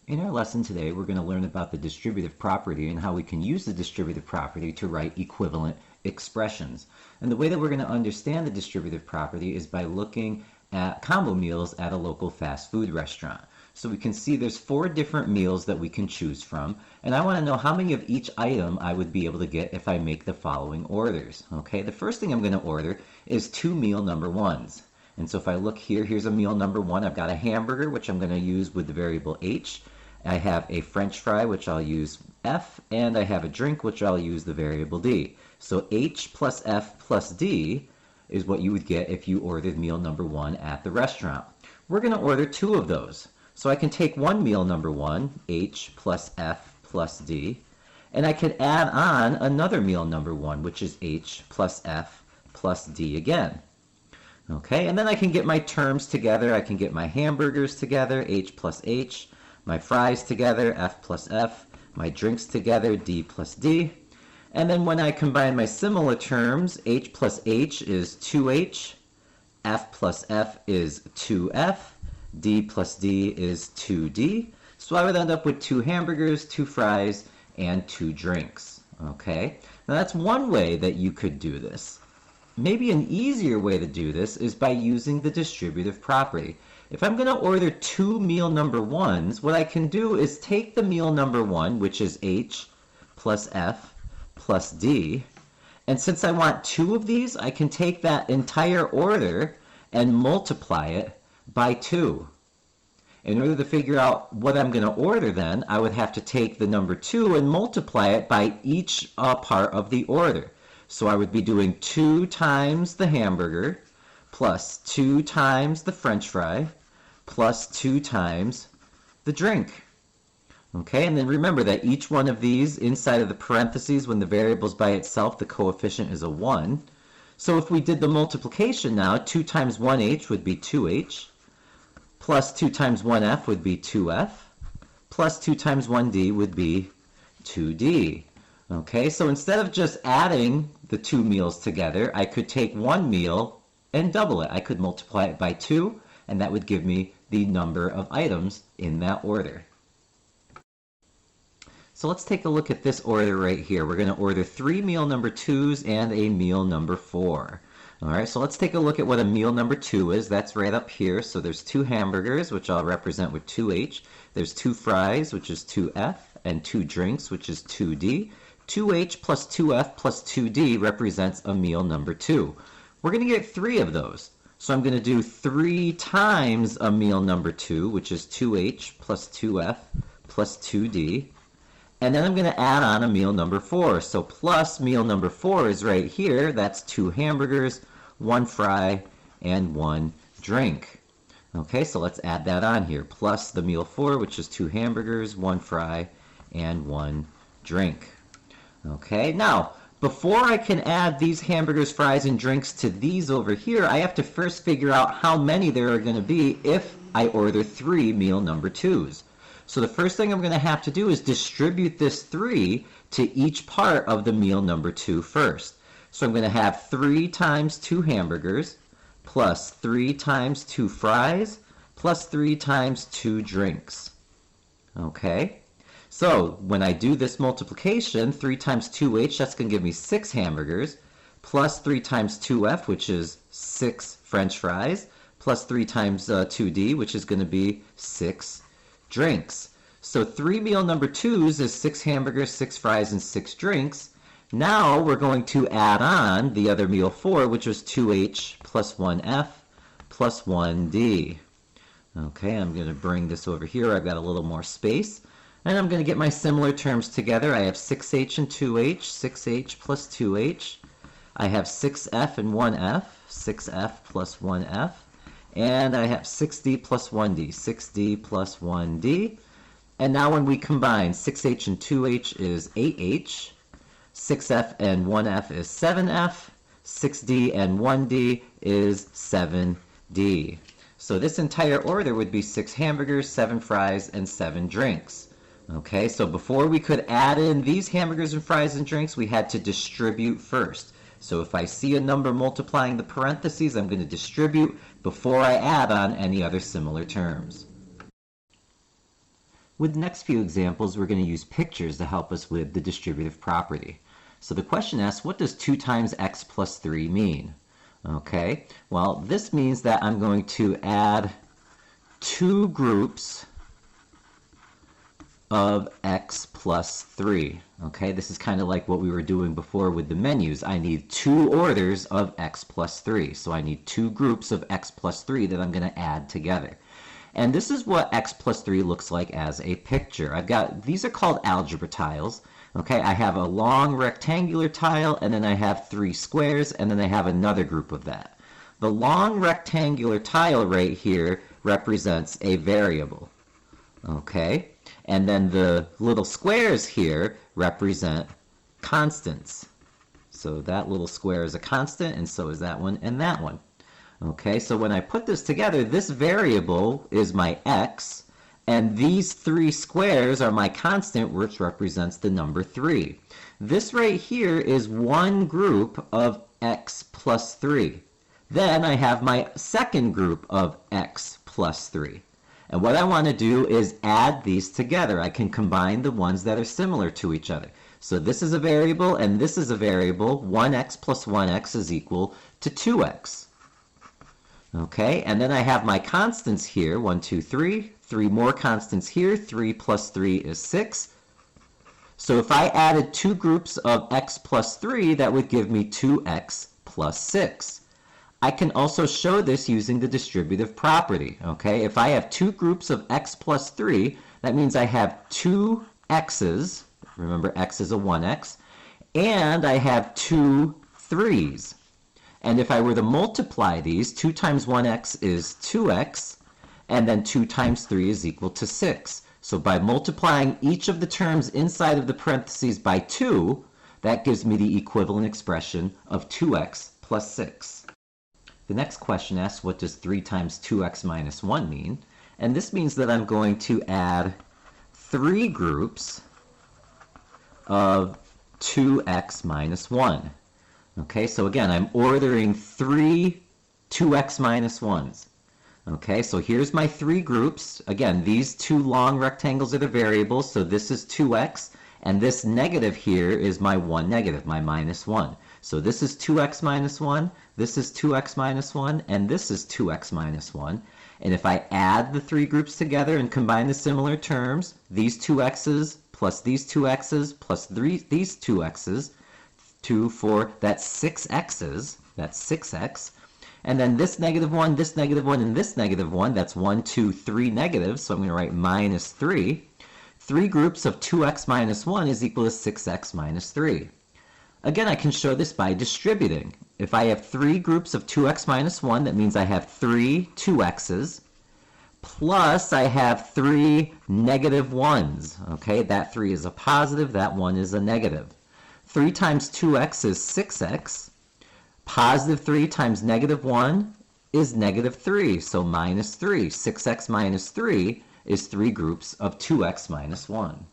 In our lesson today, we're going to learn about the distributive property and how we can use the distributive property to write equivalent expressions. And the way that we're going to understand the distributive property is by looking at combo meals at a local fast food restaurant. So we can see there's 4 different meals that we can choose from, and I want to know how many of each item I would be able to get if I make the following orders. Okay, the first thing I'm going to order is 2 meal number 1s. And so if I look here, here's a meal number 1. I've got a hamburger, which I'm going to use with the variable h. I have a French fry, which I'll use f, and I have a drink, which I'll use the variable d. So h plus f plus d is what you would get if you ordered meal number 1 at the restaurant. We're going to order 2 of those. So I can take one meal number 1, h plus f plus d, and I could add on another meal number 1, which is h plus f plus d again. Okay, and then I can get my terms together. I can get my hamburgers together, h plus h, my fries together, f plus f, my drinks together, d plus d. And then when I combine my similar terms, h plus h is 2h, f plus f is 2f, d plus d is 2d. So I would end up with 2 hamburgers, 2 fries, and 2 drinks. Okay, now that's one way that you could do this. Maybe an easier way to do this is by using the distributive property. If I'm going to order 2 meal number 1s, what I can do is take the meal number 1, which is h plus f plus d, and since I want 2 of these, I can take that entire order and multiply it by 2. In order to figure out what I'm going to order then, I would have to take the number 2 and multiply it by each part of the order. So I would be doing 2 times the hamburger plus 2 times the French fry plus 2 times the drink. Okay, and then remember that each one of these inside of the parentheses, when the variable's by itself, the coefficient is a 1. So if we did the multiplication now, 2 times 1h would be 2h, plus 2 times 1f would be 2f, plus 2 times 1d would be 2d. Okay, so instead of just adding the 2 meals together, I could take one meal and double it. I could multiply it by 2, and that would give me the number of items in that order. So let's take a look at this order right here. We're going to order 3 meal number 2s and a meal number 4. All right, so let's take a look at what a meal number 2 is. That's right up here. So there's 2 hamburgers, which I'll represent with 2h. There's 2 fries, which is 2f, and 2 drinks, which is 2d. 2h plus 2f plus 2d represents a meal number 2. We're going to get 3 of those. So I'm going to do 3 times a meal number 2, which is 2h plus 2f plus 2d. And then I'm going to add on a meal number 4. So plus meal number 4 is right here. That's 2 hamburgers, 1 fry, and 1 drink. Okay, so let's add that on here. Plus the meal 4, which is 2 hamburgers, 1 fry, and 1 drink. Okay, now, before I can add these hamburgers, fries, and drinks to these over here, I have to first figure out how many there are going to be if I order 3 meal number 2s. So the first thing I'm going to have to do is distribute this 3 to each part of the meal number 2 first. So I'm going to have 3 times 2 hamburgers, plus 3 times 2 fries, plus 3 times 2 drinks. Okay? So when I do this multiplication, 3 times 2h, that's going to give me 6 hamburgers, plus 3 times 2f, which is 6 French fries, plus 3 times 2d, which is going to be 6 drinks. So 3 meal number 2s is 6 hamburgers, 6 fries, and 6 drinks. Now we're going to add on the other meal 4, which was 2h plus 1f plus 1d. Okay, I'm going to bring this over here. I've got a little more space. And I'm going to get my similar terms together. I have 6h and 2h, 6h plus 2h. I have 6f and 1f, 6f plus 1f. And I have 6d plus 1d, 6d plus 1d. And now when we combine, 6h and 2h is 8h, 6f and 1f is 7f, 6d and 1d is 7d. So this entire order would be 6 hamburgers, 7 fries, and 7 drinks. Okay, so before we could add in these hamburgers and fries and drinks, we had to distribute first. So if I see a number multiplying the parentheses, I'm going to distribute before I add on any other similar terms. With the next few examples, we're going to use pictures to help us with the distributive property. So the question asks, what does 2 times x plus 3 mean? Okay, well, this means that I'm going to add two groups of x plus 3. Okay, this is kind of like what we were doing before with the menus. I need two orders of x plus 3. So I need two groups of x plus 3 that I'm going to add together. And this is what x plus 3 looks like as a picture. These are called algebra tiles. Okay, I have a long rectangular tile, and then I have three squares, and then I have another group of that. The long rectangular tile right here represents a variable. Okay, and then the little squares here represent constants. So that little square is a constant, and so is that one and that one. Okay, so when I put this together, this variable is my x, and these three squares are my constant, which represents the number 3. This right here is one group of x plus 3. Then I have my second group of x plus 3. And what I want to do is add these together. I can combine the ones that are similar to each other. So this is a variable and this is a variable. 1x plus 1x is equal to 2x. Okay, and then I have my constants here, 1, 2, 3. 3 more constants here, 3 plus 3 is 6. So if I added two groups of x plus 3, that would give me 2x plus 6. I can also show this using the distributive property. Okay, if I have two groups of x plus 3, that means I have two x's. Remember, x is a 1x. And I have two 3's. And if I were to multiply these, 2 times 1x is 2x, and then 2 times 3 is equal to 6. So by multiplying each of the terms inside of the parentheses by 2, that gives me the equivalent expression of 2x plus 6. The next question asks, what does 3 times 2x minus 1 mean? And this means that I'm going to add three groups of 2x minus 1. Okay, so again, I'm ordering three 2x minus 1s. Okay, so here's my three groups. Again, these two long rectangles are the variables, so this is 2x, and this negative here is my 1 negative, my minus 1. So this is 2x minus 1, this is 2x minus 1, and this is 2x minus 1. And if I add the three groups together and combine the similar terms, these two x's plus these two x's plus these two x's, 2, 4, that's 6 x's, that's 6x. And then this negative 1, this negative 1, and this negative 1, that's 1, 2, 3 negatives, so I'm going to write minus 3. Three groups of 2x minus 1 is equal to 6x minus 3. Again, I can show this by distributing. If I have three groups of 2x minus 1, that means I have three 2x's, plus I have three negative 1s. Okay, that 3 is a positive, that 1 is a negative. 3 times 2x is 6x. Positive 3 times negative 1 is negative 3, so minus 3. 6x minus 3 is three groups of 2x minus 1.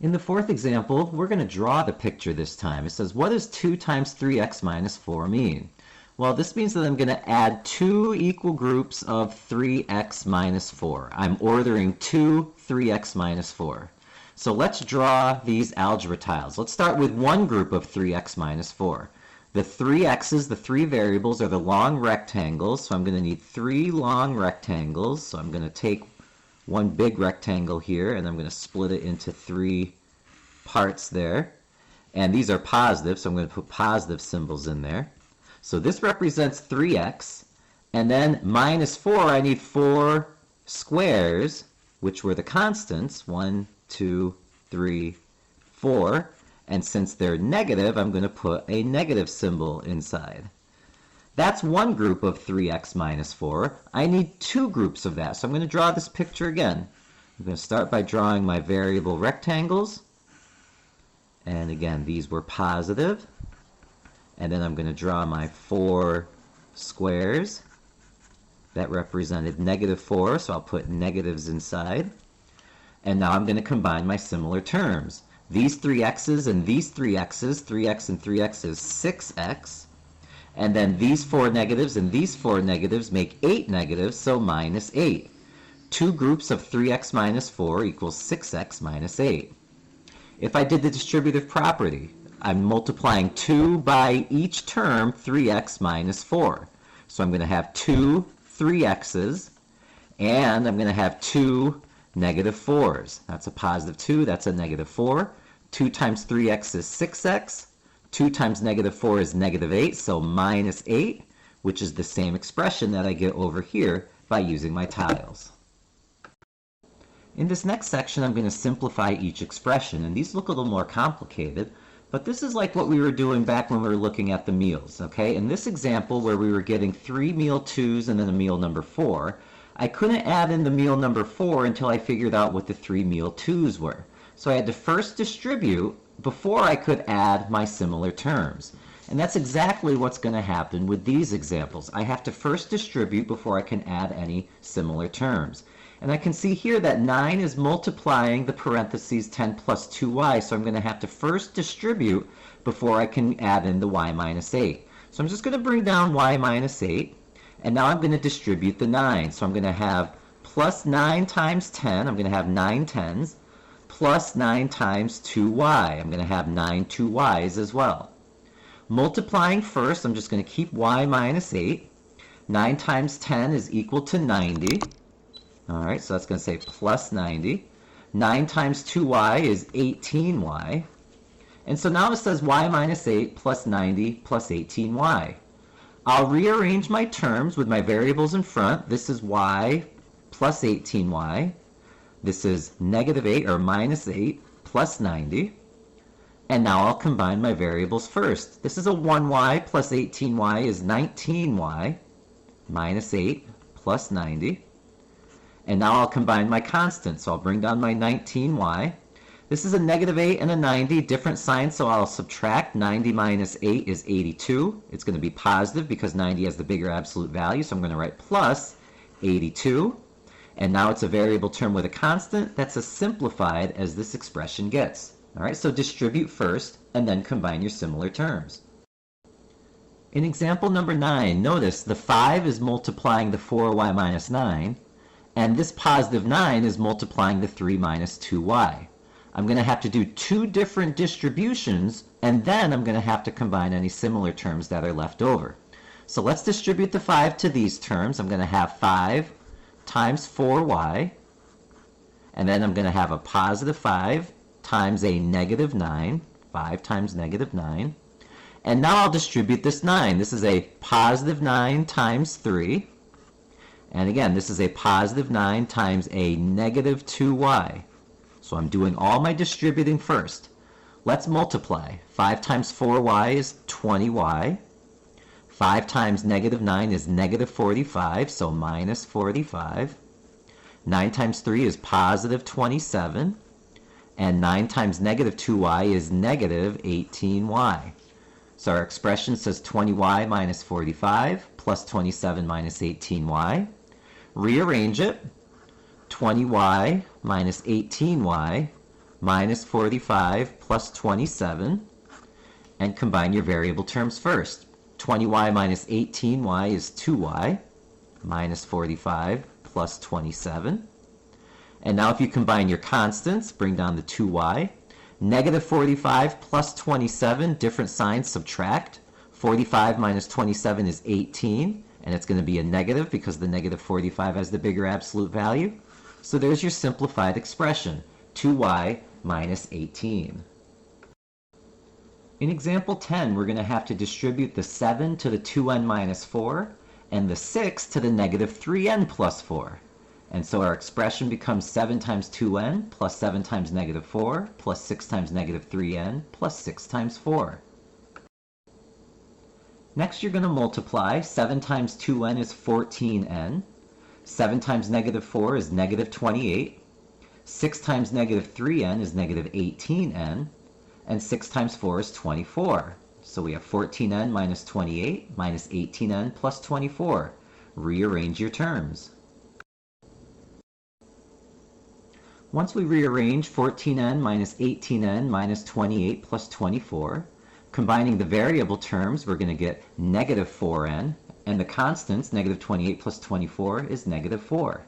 In the fourth example, we're going to draw the picture this time. It says, what does 2 times 3x minus 4 mean? Well, this means that I'm going to add two equal groups of 3x minus 4. I'm ordering two 3x minus 4. So let's draw these algebra tiles. Let's start with one group of 3x minus 4. The three x's, the three variables, are the long rectangles. So I'm going to need three long rectangles. So I'm going to take one big rectangle here, and I'm going to split it into three parts there. And these are positive, so I'm going to put positive symbols in there. So this represents 3x. And then minus 4, I need 4 squares, which were the constants, 1, 2, 3, 4. And since they're negative, I'm going to put a negative symbol inside. That's one group of 3x minus 4. I need two groups of that, so I'm going to draw this picture again. I'm going to start by drawing my variable rectangles. And again, these were positive. And then I'm going to draw my 4 squares. That represented negative 4, so I'll put negatives inside. And now I'm going to combine my similar terms. These three x's and these three x's, 3x and 3x is 6x. And then these 4 negatives and these 4 negatives make 8 negatives, so minus 8. Two groups of 3x minus 4 equals 6x minus 8. If I did the distributive property, I'm multiplying 2 by each term 3x minus 4. So I'm going to have two 3x's, and I'm going to have two negative 4's. That's a positive 2, that's a negative 4. 2 times 3x is 6x. 2 times negative 4 is negative 8, so minus 8, which is the same expression that I get over here by using my tiles. In this next section, I'm going to simplify each expression, and these look a little more complicated, but this is like what we were doing back when we were looking at the meals, okay? In this example, where we were getting 3 meal 2's and then a meal number 4, I couldn't add in the meal number 4 until I figured out what the 3 meal 2's were. So I had to first distribute before I could add my similar terms. And that's exactly what's going to happen with these examples. I have to first distribute before I can add any similar terms. And I can see here that 9 is multiplying the parentheses 10 plus 2y, so I'm going to have to first distribute before I can add in the y minus 8. So I'm just going to bring down y minus 8, and now I'm going to distribute the 9. So I'm going to have plus 9 times 10, I'm going to have 9 tens, plus 9 times 2y. I'm going to have 9 2y's as well. Multiplying first, I'm just going to keep y minus 8. 9 times 10 is equal to 90. All right, so that's going to say plus 90. 9 times 2y is 18y. And so now it says y minus 8 plus 90 plus 18y. I'll rearrange my terms with my variables in front. This is y plus 18y. This is negative 8 or minus 8 plus 90. And now I'll combine my variables first. This is a 1y plus 18y is 19y minus 8 plus 90. And now I'll combine my constants. So I'll bring down my 19y. This is a negative 8 and a 90, different signs, so I'll subtract. 90 minus 8 is 82. It's going to be positive because 90 has the bigger absolute value, so I'm going to write plus 82. And now it's a variable term with a constant. That's as simplified as this expression gets. All right, so distribute first and then combine your similar terms. In example number 9, notice the 5 is multiplying the 4y minus 9, and this positive 9 is multiplying the 3 minus 2y. I'm going to have to do two different distributions, and then I'm going to have to combine any similar terms that are left over. So let's distribute the 5 to these terms. I'm going to have 5 times 4y, and then I'm going to have a positive 5 times a negative 9, 5 times negative 9. And now I'll distribute this 9. This is a positive 9 times 3. And again, this is a positive 9 times a negative 2y. So I'm doing all my distributing first. Let's multiply. 5 times 4y is 20y. 5 times negative 9 is negative 45, so minus 45. 9 times 3 is positive 27. And 9 times negative 2y is negative 18y. So our expression says 20y minus 45 plus 27 minus 18y. Rearrange it. 20y minus 18y minus 45 plus 27. And combine your variable terms first. 20y minus 18y is 2y minus 45 plus 27. And now if you combine your constants, bring down the 2y. Negative 45 plus 27, different signs, subtract. 45 minus 27 is 18, and it's going to be a negative because the negative 45 has the bigger absolute value. So there's your simplified expression, 2y minus 18. In example 10, we're going to have to distribute the 7 to the 2n minus 4 and the 6 to the negative 3n plus 4. And so our expression becomes 7 times 2n plus 7 times negative 4 plus 6 times negative 3n plus 6 times 4. Next you're going to multiply. 7 times 2n is 14n. 7 times negative 4 is negative 28. 6 times negative 3n is negative 18n. And 6 times 4 is 24. So we have 14n minus 28 minus 18n plus 24. Rearrange your terms. Once we rearrange 14n minus 18n minus 28 plus 24, combining the variable terms, we're going to get negative 4n, and the constants, negative 28 plus 24, is negative 4.